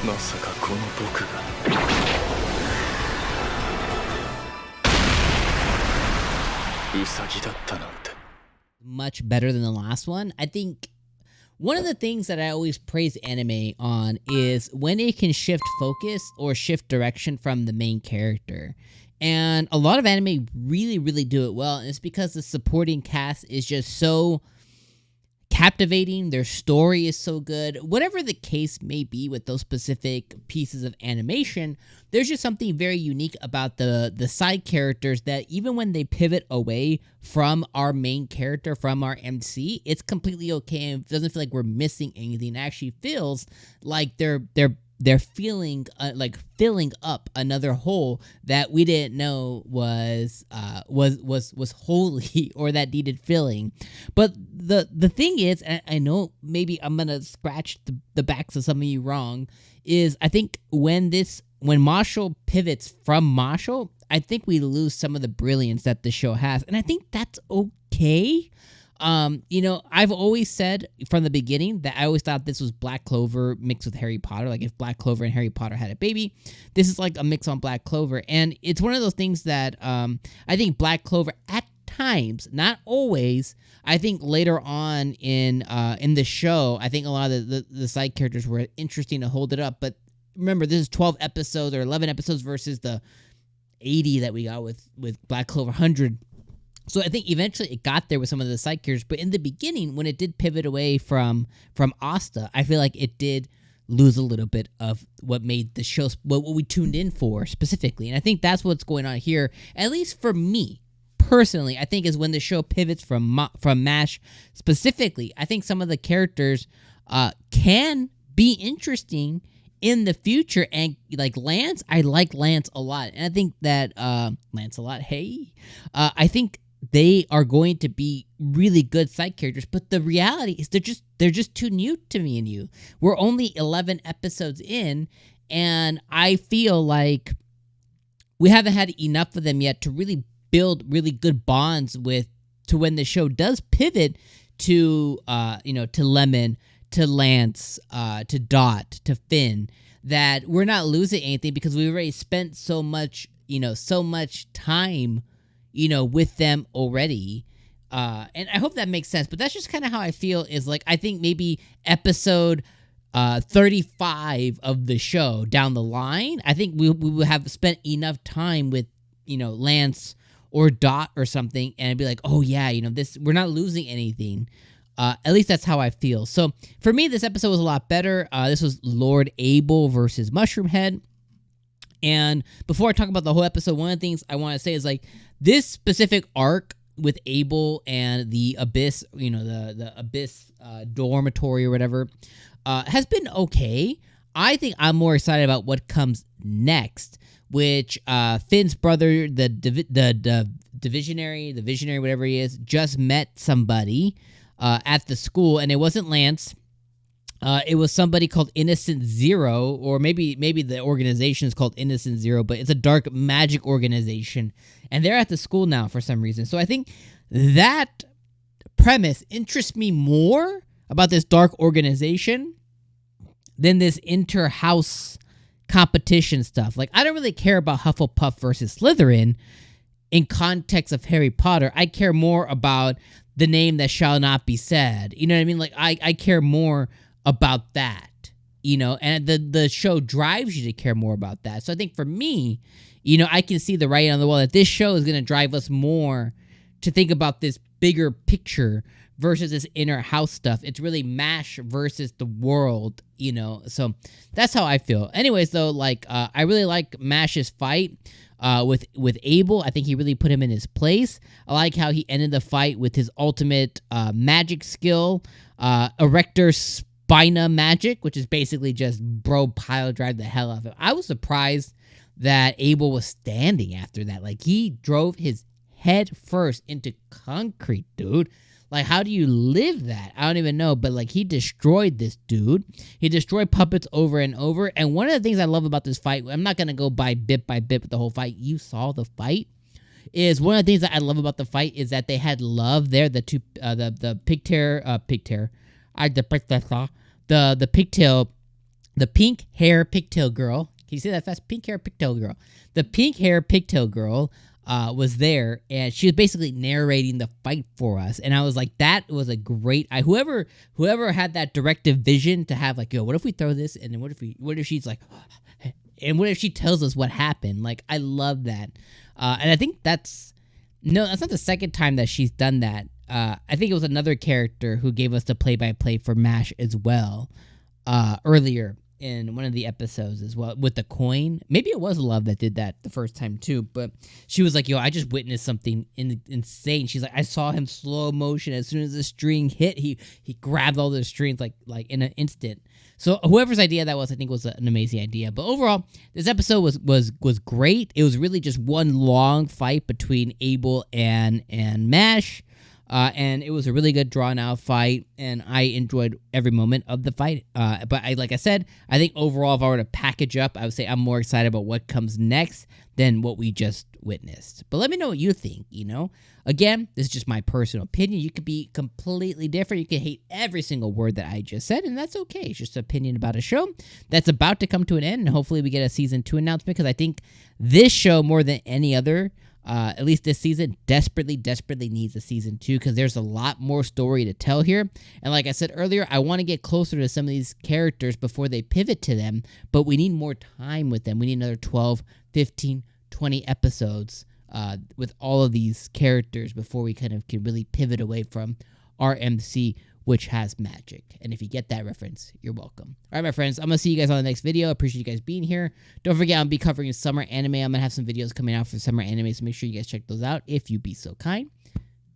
まさかこの僕がウサギだったなんて。 Much better than the last one. I think one of the things that I always praise anime on is when it can shift focus or shift direction from the main character. And a lot of anime really, really do it well. And it's because the supporting cast is just so captivating. Their story is so good. Whatever the case may be with those specific pieces of animation, there's just something very unique about the side characters that even when they pivot away from our main character, from our MC, it's completely okay and it doesn't feel like we're missing anything. It actually feels like they're feeling like filling up another hole that we didn't know was holy or that needed filling. But the thing is, and I know maybe I'm gonna scratch the backs of some of you wrong, is I think when Mashle pivots from Mashle, I think we lose some of the brilliance that the show has, and I think that's okay. I've always said from the beginning that I always thought this was Black Clover mixed with Harry Potter. Like if Black Clover and Harry Potter had a baby, this is like a mix on Black Clover. And it's one of those things that I think Black Clover at times, not always, I think later on in the show, I think a lot of the side characters were interesting to hold it up. But remember, this is 12 episodes or 11 episodes versus the 80 that we got with Black Clover 100. So I think eventually it got there with some of the side characters, but in the beginning, when it did pivot away from Asta, I feel like it did lose a little bit of what made the show, what we tuned in for specifically. And I think that's what's going on here, at least for me personally. I think is when the show pivots from MASH specifically. I think some of the characters can be interesting in the future, and like Lance, I like Lance a lot, and I think that Lance a lot. Hey, I think they are going to be really good side characters, but the reality is they're just too new to me and you. We're only 11 episodes in, and I feel like we haven't had enough of them yet to really build really good bonds to when the show does pivot to to Lemon, to Lance, to Dot, to Finn, that we're not losing anything because we already spent so much time with them already. And I hope that makes sense, but that's just kind of how I feel. Is like, I think maybe episode 35 of the show down the line, I think we will have spent enough time with, Lance or Dot or something, and I'd be like, oh yeah, this, we're not losing anything. At least that's how I feel. So for me, this episode was a lot better. This was Lord Abel versus Mushroom Head. And before I talk about the whole episode, one of the things I want to say is like this specific arc with Abel and the Abyss, the Abyss dormitory or whatever, has been okay. I think I'm more excited about what comes next, which Finn's brother, the visionary, whatever he is, just met somebody at the school, and it wasn't Lance. It was somebody called Innocent Zero, or maybe the organization is called Innocent Zero, but it's a dark magic organization, and they're at the school now for some reason. So I think that premise interests me more about this dark organization than this inter-house competition stuff. Like, I don't really care about Hufflepuff versus Slytherin in context of Harry Potter. I care more about the name that shall not be said. You know what I mean? Like, I care more about that, and the show drives you to care more about that. So I think for me, I can see the writing on the wall that this show is going to drive us more to think about this bigger picture versus this inner house stuff. It's really MASH versus the world, so that's how I feel. Anyways, though, like, I really like MASH's fight with Abel. I think he really put him in his place. I like how he ended the fight with his ultimate magic skill, Erector Spina magic, which is basically just bro pile drive the hell out of him. I was surprised that Abel was standing after that. Like, he drove his head first into concrete, dude. Like, how do you live that? I don't even know, but like, he destroyed this dude. He destroyed puppets over and over. And one of the things I love about this fight, I'm not gonna go by bit with the whole fight. You saw the fight. Is one of the things that I love about the fight is that they had love there. The two, the pigtail the pink hair pigtail girl. Can you say that fast? Pink hair pigtail girl. The pink hair pigtail girl was there, and she was basically narrating the fight for us. And I was like, that was a great. Whoever had that directive vision to have like, yo, what if we throw this, and then what if she's like, and what if she tells us what happened? Like, I love that, and I think that's not the second time that she's done that. I think it was another character who gave us the play-by-play for MASH as well, earlier in one of the episodes as well with the coin. Maybe it was Love that did that the first time too, but she was like, yo, I just witnessed something insane. She's like, I saw him slow motion. As soon as the string hit, he grabbed all the strings like in an instant. So whoever's idea that was, I think, was an amazing idea. But overall, this episode was great. It was really just one long fight between Abel and MASH. And it was a really good drawn-out fight, and I enjoyed every moment of the fight. But like I said, I think overall, if I were to package up, I would say I'm more excited about what comes next than what we just witnessed. But let me know what you think, Again, this is just my personal opinion. You could be completely different. You could hate every single word that I just said, and that's okay. It's just an opinion about a show that's about to come to an end, and hopefully we get a Season 2 announcement, because I think this show, more than any other, at least this season, desperately needs a Season 2, because there's a lot more story to tell here. And like I said earlier, I want to get closer to some of these characters before they pivot to them, but we need more time with them. We need another 12, 15, 20 episodes with all of these characters before we kind of can really pivot away from RMC, which has magic. And if you get that reference, you're welcome. All right, my friends, I'm going to see you guys on the next video. I appreciate you guys being here. Don't forget, I'll be covering summer anime. I'm going to have some videos coming out for summer anime, so make sure you guys check those out if you be so kind.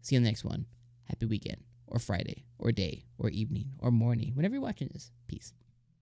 See you on the next one. Happy weekend, or Friday, or day, or evening, or morning, whenever you're watching this. Peace.